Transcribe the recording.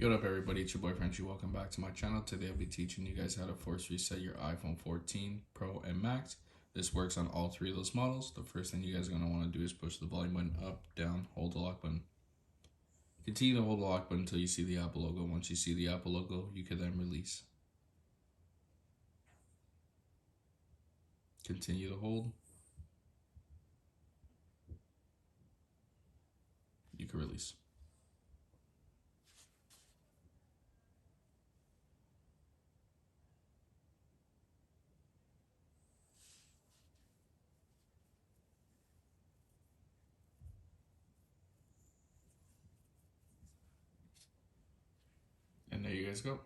Yo, what up everybody, it's your boy Frenchiie. Welcome back to my channel. Today I'll be teaching you guys how to force reset your iPhone 14 Pro and Max. This works on all three of those models. The first thing you guys are going to want to do is push the volume button up, down, hold the lock button. Continue to hold the lock button until you see the Apple logo. Once you see the Apple logo, you can then release. Continue to hold. You can release. And there you guys go.